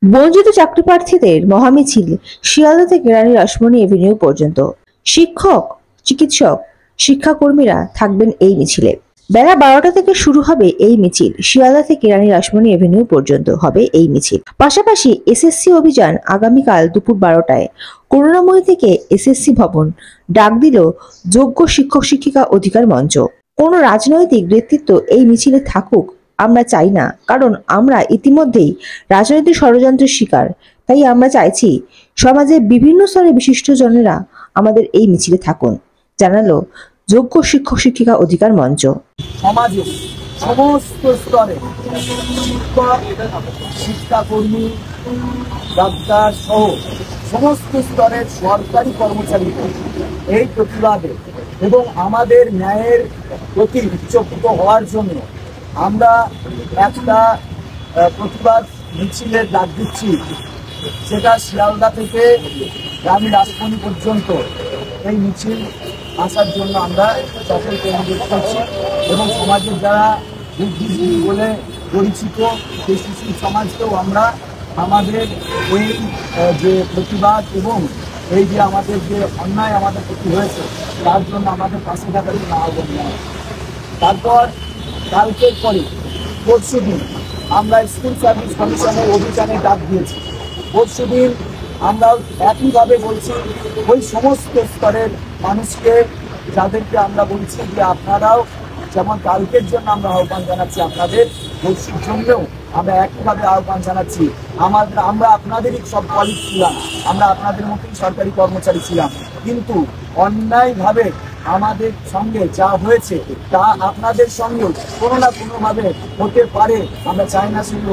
বঞ্চিত চাকরি প্রার্থীদের মহামিছিল শিয়ালদা থেকে রানী রাসমণি এভিনিউ পর্যন্ত। শিক্ষক, চিকিৎসক, শিক্ষাকর্মীরা থাকবেন এই মিছিলে। বেলা 12টা থেকে শুরু হবে এই মিছিল। শিয়ালদা থেকে রানী রাসমণি এভিনিউ পর্যন্ত হবে এই মিছিল। পাশাপাশি এসএসসি অভিযান আগামীকাল দুপুর 12টায় করুণাময়ী থেকে এসএসসি ভবন। ডাক দিল যোগ্য শিক্ষক শিক্ষিকা অধিকার মঞ্চ। কোনো রাজনৈতিক নেতৃত্ব এই মিছিলে থাকুক আমরা চাই না, কারণ আমরা ইতিমধ্যেই রাজনৈতিক ষড়যন্ত্রের শিকার। তাই আমরা চাইছি সমাজের বিভিন্ন স্তরের বিশিষ্টজনেরা আমাদের এই মিছিলে থাকুন, জানালো যোগ্য শিক্ষক শিক্ষিকা অধিকার মঞ্চ। সমাজের সমস্ত স্তরে শিক্ষক, শিক্ষাকর্মী, ডাক্তার সহ সমস্ত স্তরের সরকারি কর্মচারী এই প্রতিবাদে এবং আমাদের ন্যায়ের প্রতি উচ্চকিত হওয়ার জন্য আমরা একটা প্রতিবাদ মিছিলের ডাক দিচ্ছি। সেটা শিয়ালদা থেকে রানী রাসমণি পর্যন্ত এই মিছিল আসার জন্য আমরা সকলকে অনুরোধ করছি এবং সমাজের যারা বুদ্ধিজীবী বলে পরিচিত সেই শিশু সমাজকেও আমরা আমাদের এই যে প্রতিবাদ এবং এই যে আমাদের যে অন্যায় আমাদের প্রতি হয়েছে তার জন্য আমাদের পাশে থাকার জন্য আহ্বান জানাই। তারপর কালকের পরে পরশুদিন আমরা স্কুল সার্ভিস কমিশনের অভিযানে ডাক দিয়েছি। পরশুদিন আমরা একইভাবে বলছি ওই সমস্ত স্তরের মানুষকে, যাদেরকে আমরা বলছি যে আপনারাও যেমন কালকের জন্য আমরা আহ্বান জানাচ্ছি, আপনাদের পরশুর জন্যও আমরা একইভাবে আহ্বান জানাচ্ছি। আমরা আপনাদেরই সব কলিগ ছিলাম, আমরা আপনাদের মতোই সরকারি কর্মচারী ছিলাম, কিন্তু অন্যায়ভাবে আমাদের সঙ্গে যা হয়েছে তা আপনাদের সঙ্গেও কোনো না কোনোভাবে হতে পারে। আমরা চাই না শুধু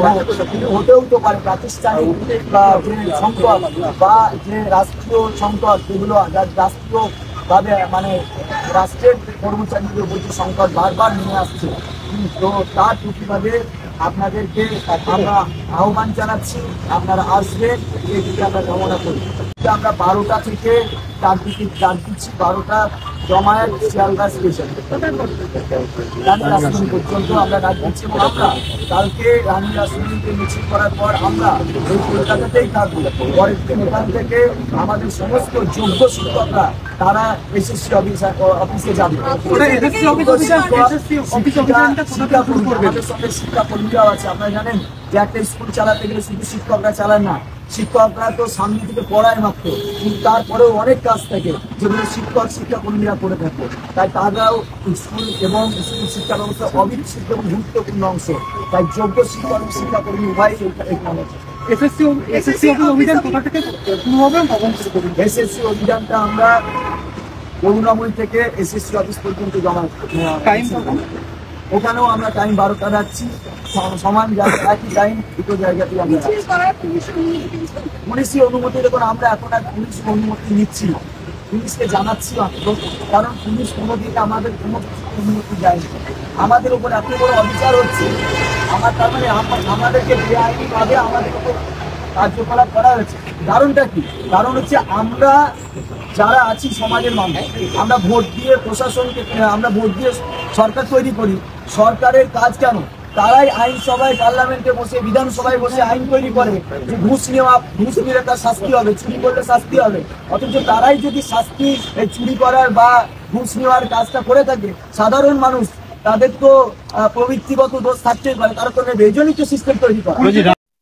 হতেও তো পারে প্রাতিষ্ঠানিক যে সংকট বা যে রাষ্ট্রীয় সংকট, যেগুলো রাষ্ট্রীয়ভাবে মানে রাষ্ট্রের কর্মচারীদের উপর যে সংকট বারবার নিয়ে আসছে, তো তার প্রতিবাদে আপনাদেরকে আমরা আহ্বান জানাচ্ছি, আপনারা আসবেন, এদিকে আমরা কামনা করি। আমরা 12টা থেকে ডাক দিচ্ছি 12টা জমায়েত শিয়ালদা স্টেশন রানী রাসমণি পর্যন্ত আমরা ডাক দিচ্ছি। এবং আমরা কালকে রানী রাসমণিকে মিছিল করার পর আমরা ওই কলকাতাতেই থাকবো। পরের দিন এখান থেকে আমাদের সমস্ত যোগ্য শিক্ষকরা তারা এসএসসি অফিসে যাবে। আমাদের সঙ্গে শিক্ষাকর্মীরাও আছে। আপনারা জানেন যে একটা স্কুল চালাতে গেলে শুধু শিক্ষকরা চালান না, শিক্ষকরা তো সামনে থেকে পড়ায় মাত্র, কিন্তু তারপরেও অনেক কাজ থাকে যেগুলো শিক্ষাকর্মীরা করে থাকে। তাই তারাও স্কুল এবং স্কুল শিক্ষা ব্যবস্থার অবিচ্ছেদ্য এবং গুরুত্বপূর্ণ অংশ। তাই যোগ্য শিক্ষক এবং শিক্ষাকর্মী উভয়ই এসএসসি অভিযানটা আমরা করুণাময়ী থেকে এসএসসি অফিস পর্যন্ত জমা। ওখানেও আমরা টাইম 12টা রাখছি, সমান একই টাইম দুটো জায়গাতেই আমরা পুলিশি অনুমতি। দেখুন আমরা এখন আর পুলিশ অনুমতি নিচ্ছি, পুলিশকে জানাচ্ছি মাত্র, কারণ পুলিশ কোনোদিন আমাদের কোনো অনুমতি দেয়নি। আমাদের উপর এত বড় অবিচার হচ্ছে, তার মানে আমাদেরকে বেআইনিভাবে আমাদের উপর কার্যকলাপ করা হয়েছে। কারণটা কি? কারণ হচ্ছে আমরা যারা আছি সমাজের মানুষ, আমরা ভোট দিয়ে প্রশাসনকে, আমরা ভোট দিয়ে সরকার তৈরি করি। সরকারের কাজ কেন? তারাই আইনসভায়, পার্লামেন্টে বসে, বিধানসভায় বসে আইন তৈরি করে যে ঘুষ নিলে তার শাস্তি হবে, চুরি করলে শাস্তি হবে। অথচ তারাই যদি শাস্তি চুরি করার বা ঘুষ নেওয়ার কাজটা করে থাকে, সাধারণ মানুষ তাদের তো প্রবৃত্তিগত দোষ থাকতেই পারে, তার কারণে এই তো সিস্টেম তৈরি করা।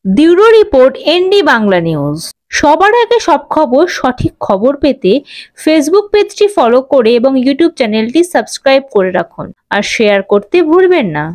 Bureau report, ND Bangla News. সবার আগে সব খবর, সঠিক খবর পেতে ফেসবুক পেজটি ফলো করে এবং ইউটিউব চ্যানেলটি সাবস্ক্রাইব করে রাখুন আর শেয়ার করতে ভুলবেন না।